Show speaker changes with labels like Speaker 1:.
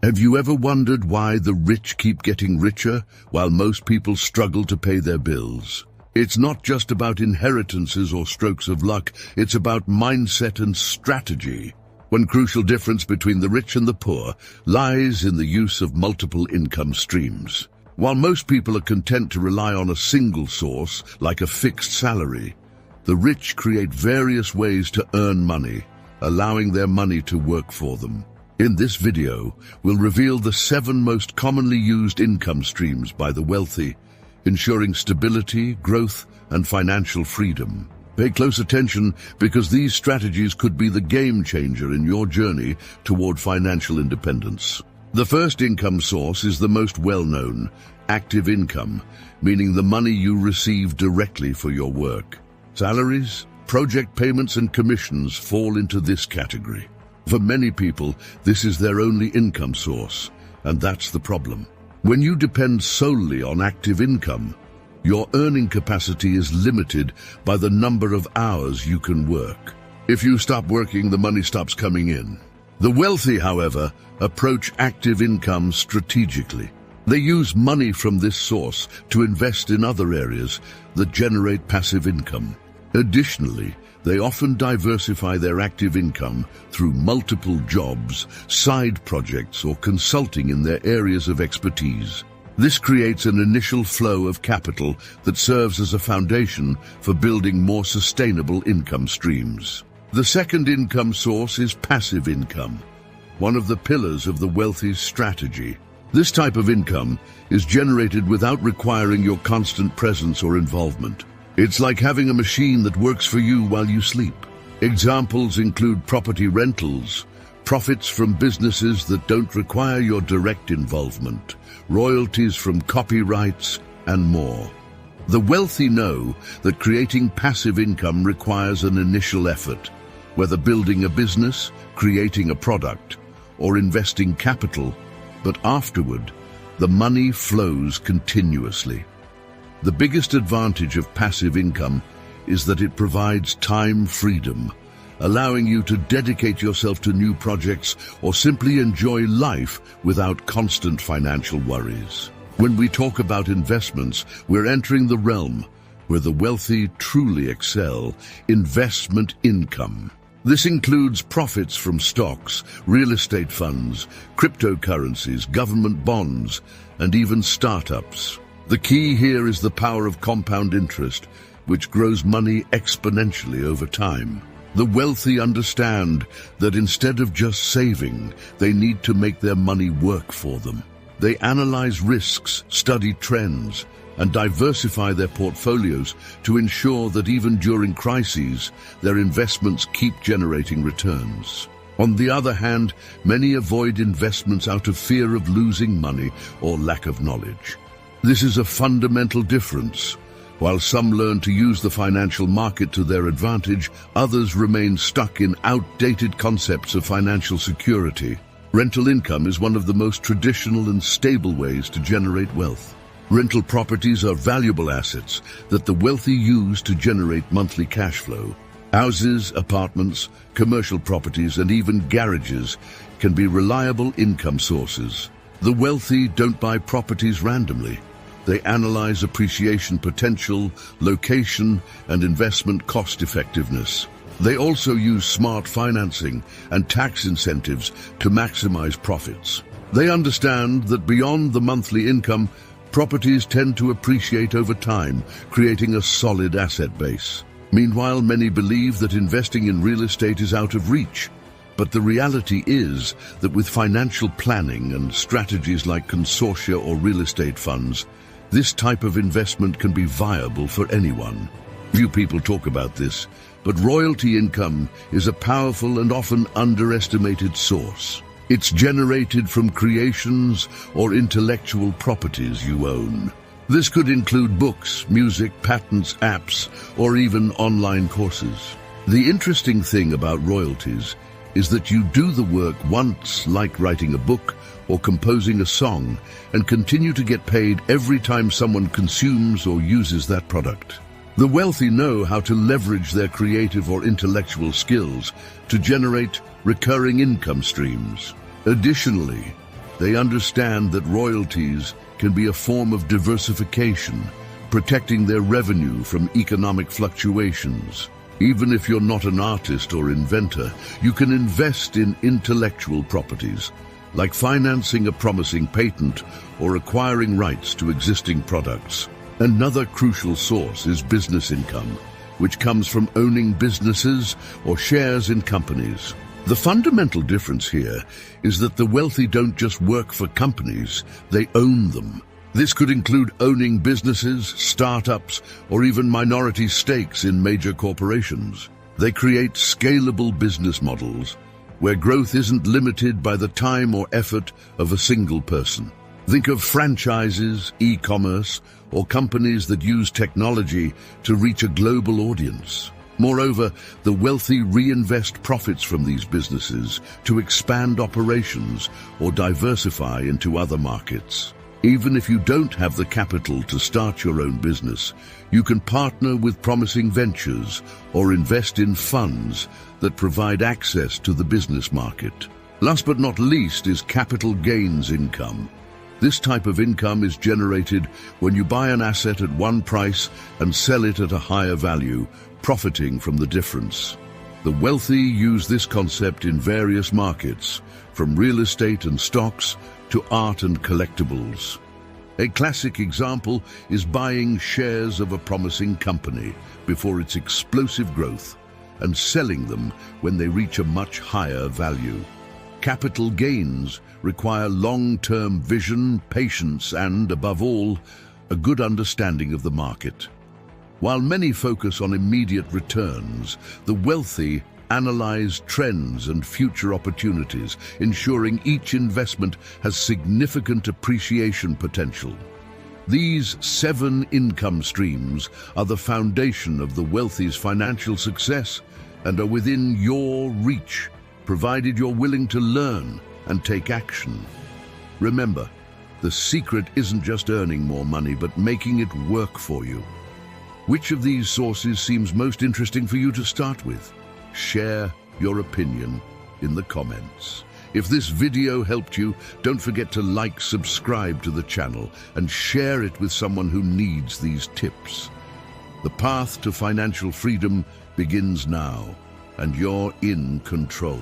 Speaker 1: Have you ever wondered why the rich keep getting richer while most people struggle to pay their bills? It's not just about inheritances or strokes of luck, it's about mindset and strategy. One crucial difference between the rich and the poor lies in the use of multiple income streams. While most people are content to rely on a single source, like a fixed salary, the rich create various ways to earn money, allowing their money to work for them. In this video, we'll reveal the 7 most commonly used income streams by the wealthy, ensuring stability, growth, and financial freedom. Pay close attention because these strategies could be the game changer in your journey toward financial independence. The first income source is the most well-known, active income, meaning the money you receive directly for your work. Salaries, project payments, and commissions fall into this category. For many people, this is their only income source, and that's the problem. When you depend solely on active income, your earning capacity is limited by the number of hours you can work. If you stop working, the money stops coming in. The wealthy, however, approach active income strategically. They use money from this source to invest in other areas that generate passive income. Additionally, they often diversify their active income through multiple jobs, side projects, or consulting in their areas of expertise. This creates an initial flow of capital that serves as a foundation for building more sustainable income streams. The second income source is passive income, one of the pillars of the wealthy's strategy. This type of income is generated without requiring your constant presence or involvement. It's like having a machine that works for you while you sleep. Examples include property rentals, profits from businesses that don't require your direct involvement, royalties from copyrights, and more. The wealthy know that creating passive income requires an initial effort, whether building a business, creating a product, or investing capital, but afterward, the money flows continuously. The biggest advantage of passive income is that it provides time freedom, allowing you to dedicate yourself to new projects or simply enjoy life without constant financial worries. When we talk about investments, we're entering the realm where the wealthy truly excel: investment income. This includes profits from stocks, real estate funds, cryptocurrencies, government bonds, and even startups. The key here is the power of compound interest, which grows money exponentially over time. The wealthy understand that instead of just saving, they need to make their money work for them. They analyze risks, study trends, and diversify their portfolios to ensure that even during crises, their investments keep generating returns. On the other hand, many avoid investments out of fear of losing money or lack of knowledge. This is a fundamental difference. While some learn to use the financial market to their advantage, others remain stuck in outdated concepts of financial security. Rental income is one of the most traditional and stable ways to generate wealth. Rental properties are valuable assets that the wealthy use to generate monthly cash flow. Houses, apartments, commercial properties, and even garages can be reliable income sources. The wealthy don't buy properties randomly. They analyze appreciation potential, location, and investment cost effectiveness. They also use smart financing and tax incentives to maximize profits. They understand that beyond the monthly income, properties tend to appreciate over time, creating a solid asset base. Meanwhile, many believe that investing in real estate is out of reach. But the reality is that with financial planning and strategies like consortia or real estate funds, this type of investment can be viable for anyone. Few people talk about this, but royalty income is a powerful and often underestimated source. It's generated from creations or intellectual properties you own. This could include books, music, patents, apps, or even online courses. The interesting thing about royalties is that you do the work once, like writing a book or composing a song, and continue to get paid every time someone consumes or uses that product. The wealthy know how to leverage their creative or intellectual skills to generate recurring income streams. Additionally, They understand that royalties can be a form of diversification, protecting their revenue from economic fluctuations. Even if you're not an artist or inventor, you can invest in intellectual properties, like financing a promising patent or acquiring rights to existing products. Another crucial source is business income, which comes from owning businesses or shares in companies. The fundamental difference here is that the wealthy don't just work for companies, they own them. This could include owning businesses, startups, or even minority stakes in major corporations. They create scalable business models where growth isn't limited by the time or effort of a single person. Think of franchises, e-commerce, or companies that use technology to reach a global audience. Moreover, the wealthy reinvest profits from these businesses to expand operations or diversify into other markets. Even if you don't have the capital to start your own business, you can partner with promising ventures or invest in funds that provide access to the business market. Last but not least is capital gains income. This type of income is generated when you buy an asset at one price and sell it at a higher value, profiting from the difference. The wealthy use this concept in various markets, from real estate and stocks to art and collectibles. A classic example is buying shares of a promising company before its explosive growth and selling them when they reach a much higher value. Capital gains require long-term vision, patience, and, above all, a good understanding of the market. While many focus on immediate returns, the wealthy analyze trends and future opportunities, ensuring each investment has significant appreciation potential. These 7 income streams are the foundation of the wealthy's financial success and are within your reach, provided you're willing to learn and take action. Remember, the secret isn't just earning more money, but making it work for you. Which of these sources seems most interesting for you to start with? Share your opinion in the comments. If this video helped you, don't forget to like, subscribe to the channel, and share it with someone who needs these tips. The path to financial freedom begins now, and you're in control.